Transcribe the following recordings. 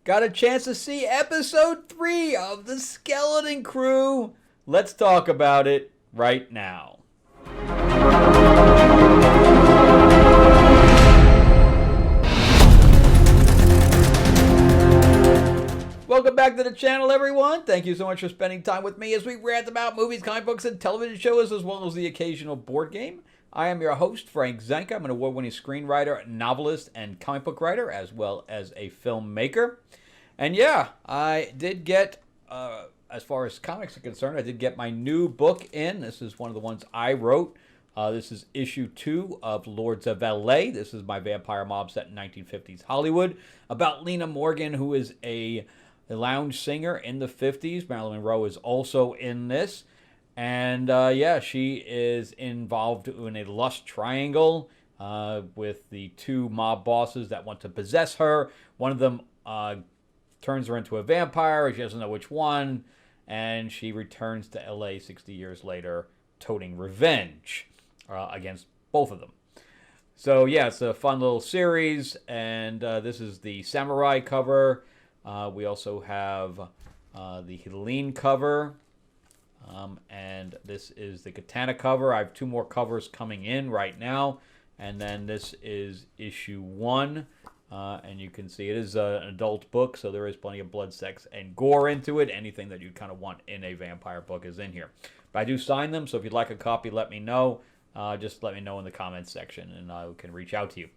got a chance to see episode 3 of The Skeleton Crew. Let's talk about it right now. Welcome back to the channel, everyone. Thank you so much for spending time with me as we rant about movies, comic books, and television shows, as well as the occasional board game. I am your host, Frank Zanka. I'm an award-winning screenwriter, novelist, and comic book writer, as well as a filmmaker. And yeah, I did get, as far as comics are concerned, I did get my new book in. This is one of the ones I wrote. This is issue 2 of Lords of L.A. This is my vampire mob set in 1950s Hollywood, about Lena Morgan, who is a lounge singer in the 50s. Marilyn Monroe is also in this. And yeah, she is involved in a lust triangle with the two mob bosses that want to possess her. One of them turns her into a vampire. She doesn't know which one. And she returns to LA 60 years later, toting revenge against both of them. So yeah, it's a fun little series. And this is the samurai cover. We also have the Helene cover, and this is the Katana cover. I have 2 more covers coming in right now, and then this is issue 1, and you can see it is an adult book, so there is plenty of blood, sex, and gore into it. Anything that you kind of want in a vampire book is in here. But I do sign them, so if you'd like a copy, let me know. Just let me know in the comments section, and I can reach out to you.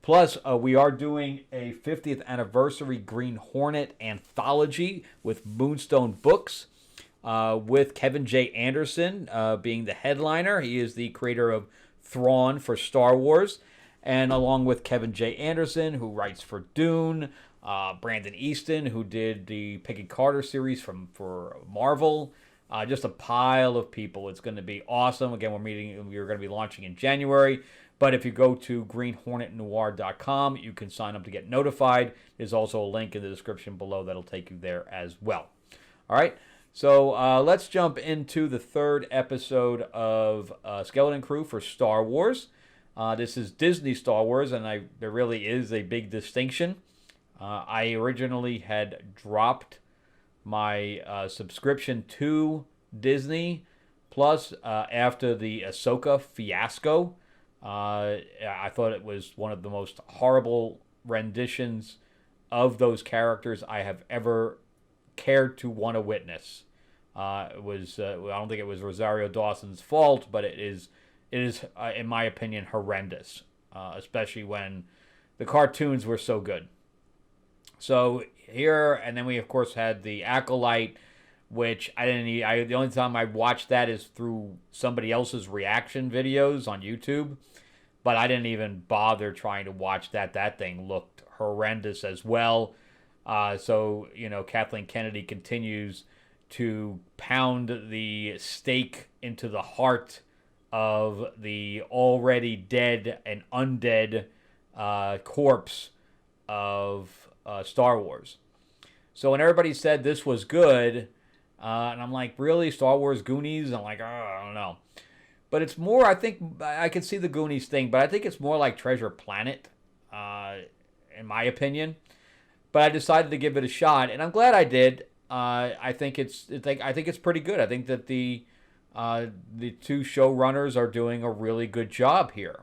Plus, we are doing a 50th anniversary Green Hornet anthology with Moonstone Books, with Kevin J. Anderson being the headliner. He is the creator of Thrawn for Star Wars, and along with Kevin J. Anderson, who writes for Dune, Brandon Easton, who did the Peggy Carter series for Marvel. Just a pile of people. It's going to be awesome. Again, we're going to be launching in January. But if you go to greenhornetnoir.com, you can sign up to get notified. There's also a link in the description below that'll take you there as well. All right, so let's jump into the 3rd episode of Skeleton Crew for Star Wars. This is Disney Star Wars, and there really is a big distinction. I originally had dropped my subscription to Disney Plus after the Ahsoka fiasco. I thought it was one of the most horrible renditions of those characters I have ever cared to want to witness. It was I don't think it was Rosario Dawson's fault, but it is in my opinion horrendous, especially when the cartoons were so good. So here, and then we of course had the Acolyte, which the only time I watched that is through somebody else's reaction videos on YouTube. But I didn't even bother trying to watch that. That thing looked horrendous as well. So, Kathleen Kennedy continues to pound the stake into the heart of the already dead and undead corpse of Star Wars. So when everybody said this was good, and I'm like, really? Star Wars Goonies? I'm like, I don't know. But it's more, I think, I can see the Goonies thing, but I think it's more like Treasure Planet, in my opinion. But I decided to give it a shot, and I'm glad I did. I think it's pretty good. I think that the 2 showrunners are doing a really good job here.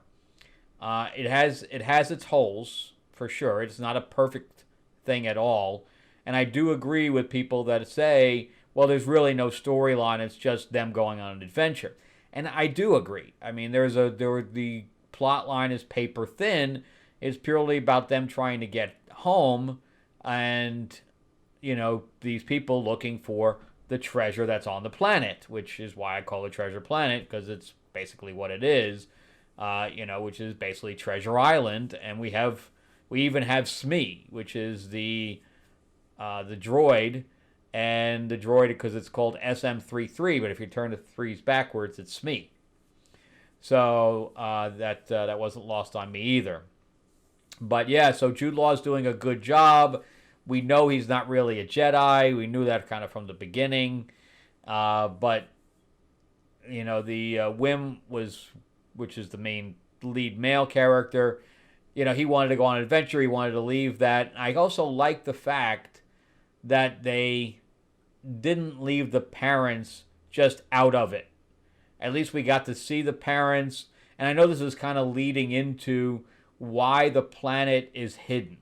It has its holes, for sure. It's not a perfect thing at all. And I do agree with people that say, well, there's really no storyline. It's just them going on an adventure. And I do agree. I mean, the plot line is paper thin. It's purely about them trying to get home and, these people looking for the treasure that's on the planet, which is why I call it Treasure Planet, because it's basically what it is, which is basically Treasure Island. And we even have Smee, which is the droid. And the droid, because it's called SM-33, but if you turn the 3s backwards, it's Smee. So that wasn't lost on me either. But yeah, so Jude Law's doing a good job. We know he's not really a Jedi. We knew that kind of from the beginning. But, the Wim which is the main lead male character, he wanted to go on an adventure. He wanted to leave that. I also like the fact that they didn't leave the parents just out of it. At least we got to see the parents, and I know this is kind of leading into why the planet is hidden,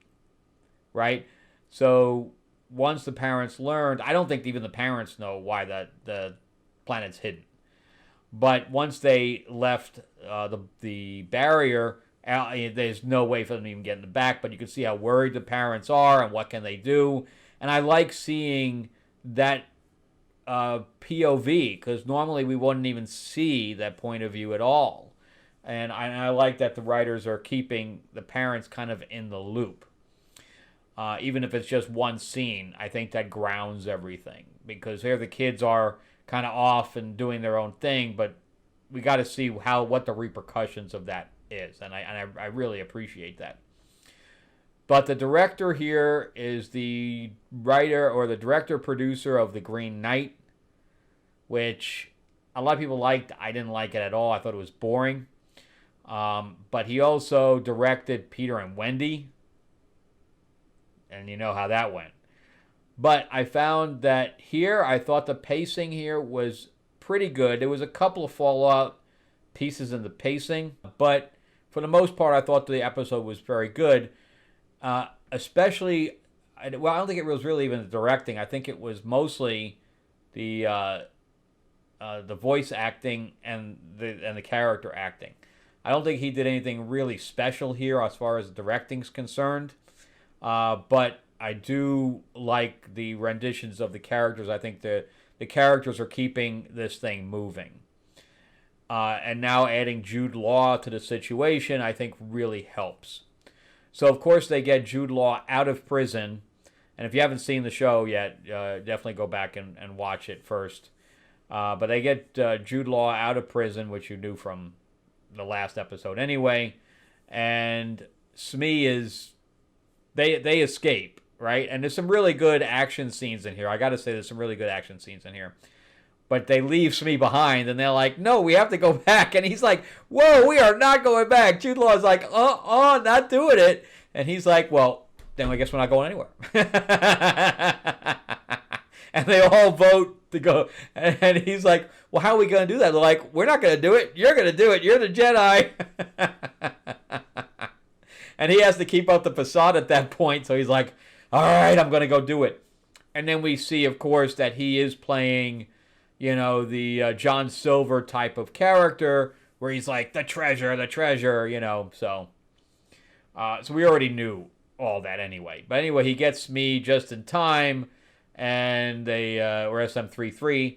right? So once the parents learned, I don't think even the parents know why the planet's hidden. But once they left the barrier, there's no way for them to even get in the back. But you can see how worried the parents are and what can they do. And I like seeing that POV, because normally we wouldn't even see that point of view at all. And I like that the writers are keeping the parents kind of in the loop. Even if it's just one scene, I think that grounds everything. Because here the kids are kind of off and doing their own thing, but we got to see what the repercussions of that is. And I really appreciate that. But the director here is the writer or the director-producer of The Green Knight, which a lot of people liked. I didn't like it at all. I thought it was boring. But he also directed Peter and Wendy, and you know how that went. But I found that here, I thought the pacing here was pretty good. There was a couple of fallout pieces in the pacing, but for the most part, I thought the episode was very good. Especially, I don't think it was really even the directing. I think it was mostly the voice acting and the character acting. I don't think he did anything really special here as far as directing's concerned. But I do like the renditions of the characters. I think the characters are keeping this thing moving. And now adding Jude Law to the situation, I think really helps. So, of course, they get Jude Law out of prison. And if you haven't seen the show yet, definitely go back and watch it first. But they get Jude Law out of prison, which you knew from the last episode anyway. And Smee is... They escape, right? And there's some really good action scenes in here. I got to say, there's some really good action scenes in here. But they leave Smee behind, and they're like, no, we have to go back. And he's like, whoa, we are not going back. Jude Law's like, not doing it. And he's like, well, then I guess we're not going anywhere. And they all vote to go. And he's like, well, how are we going to do that? They're like, we're not going to do it. You're going to do it. You're the Jedi. And he has to keep up the facade at that point. So he's like, all right, I'm going to go do it. And then we see, of course, that he is playing, the John Silver type of character where he's like, the treasure, So we already knew all that anyway. But anyway, he gets me just in time, and they, or SM-33,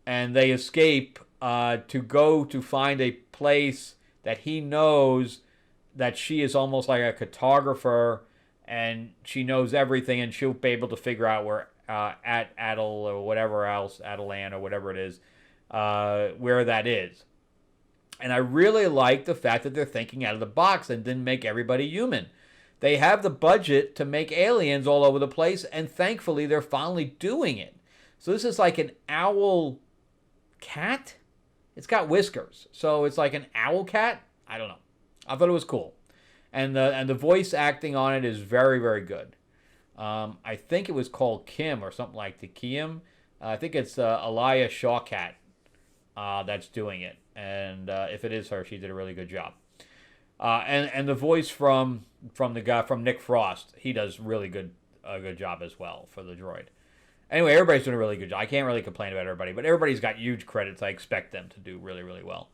and they escape to go to find a place that he knows that she is almost like a cartographer, and she knows everything, and she'll be able to figure out where at Adel or whatever else, Adelan or whatever it is, where that is. And I really like the fact that they're thinking out of the box and didn't make everybody human. They have the budget to make aliens all over the place, and thankfully they're finally doing it. So this is like an owl cat? It's got whiskers. So it's like an owl cat? I don't know. I thought it was cool. And the voice acting on it is very, very good. I think it was called Kim or something like the Kim. I think it's Aliyah Shawkat that's doing it. And if it is her, she did a really good job. And the voice from the guy from Nick Frost, he does a good job as well for the droid. Anyway, everybody's doing a really good job. I can't really complain about everybody, but everybody's got huge credits. I expect them to do really, really well.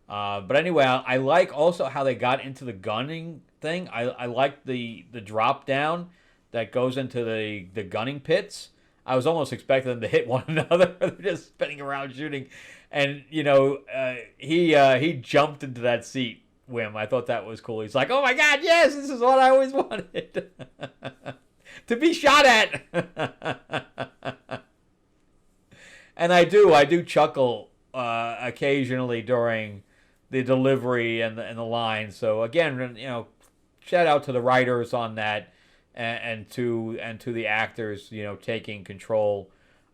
But anyway, I like also how they got into the gunning thing. I like the drop down that goes into the gunning pits. I was almost expecting them to hit one another. They're just spinning around shooting. And, he jumped into that seat, Wim. I thought that was cool. He's like, oh my God, yes, this is what I always wanted. To be shot at. And I do chuckle occasionally during the delivery and the line. So again, shout out to the writers on that, and to the actors, taking control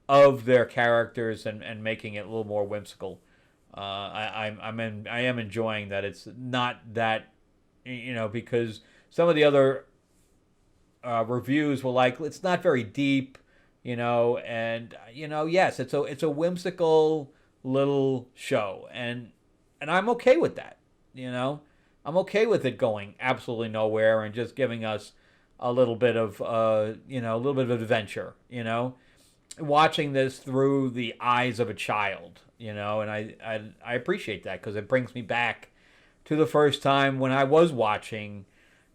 of their characters and making it a little more whimsical. I am enjoying that it's not that, because some of the other reviews were like, it's not very deep, and yes, it's a whimsical little show, and I'm okay with that. I'm okay with it going absolutely nowhere and just giving us a little bit of a little bit of adventure. Watching this through the eyes of a child. And I appreciate that because it brings me back to the first time when I was watching,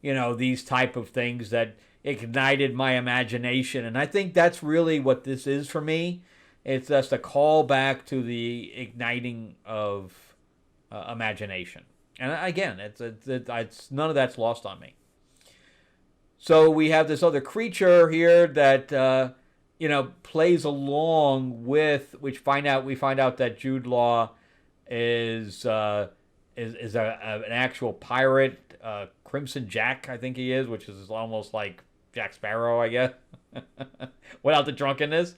these type of things that ignited my imagination. And I think that's really what this is for me. It's just a call back to the igniting of imagination. And again, it's none of that's lost on me. So we have this other creature here that plays along with, we find out that Jude Law is an actual pirate, Crimson Jack, I think he is, which is almost like Jack Sparrow, I guess, without the drunkenness.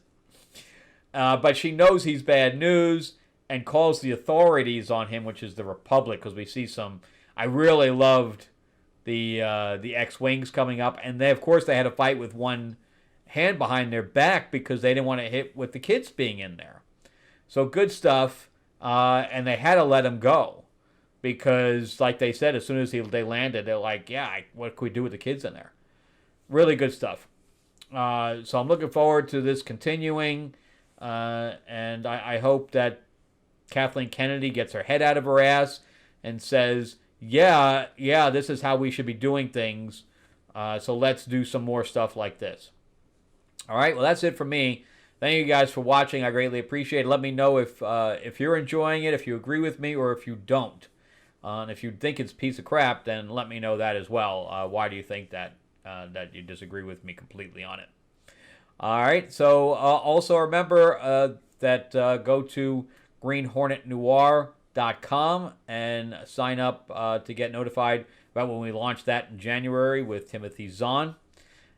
But she knows he's bad news and calls the authorities on him, which is the Republic, because we see some. I really loved the X-Wings coming up, and they had a fight with one hand behind their back because they didn't want to hit with the kids being in there. So good stuff, and they had to let him go because, like they said, as soon as they landed, they're like, what can we do with the kids in there? Really good stuff. So I'm looking forward to this continuing, and I hope that Kathleen Kennedy gets her head out of her ass and says, yeah, this is how we should be doing things, so let's do some more stuff like this. All right, well, that's it for me. Thank you guys for watching. I greatly appreciate it. Let me know if you're enjoying it, if you agree with me, or if you don't. And if you think it's a piece of crap, then let me know that as well. Why do you think that you disagree with me completely on it? All right, so also remember that go to greenhornetnoir.com and sign up to get notified about when we launch that in January with Timothy Zahn.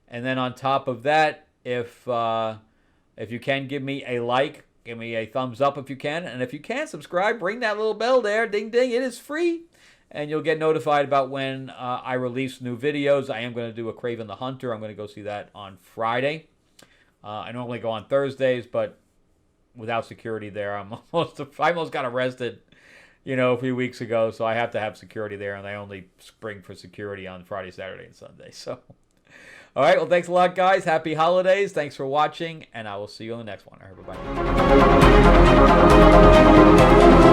And then on top of that, if you can give me a like, give me a thumbs up if you can, and if you can subscribe, ring that little bell there, ding ding, it is free, and you'll get notified about when I release new videos. I am going to do a Kraven the Hunter. I'm going to go see that on Friday. I normally go on Thursdays, but without security there, I almost got arrested, a few weeks ago, so I have to have security there, and I only bring for security on Friday, Saturday, and Sunday. So, all right, well, thanks a lot, guys. Happy holidays. Thanks for watching, and I will see you on the next one. All right, bye-bye.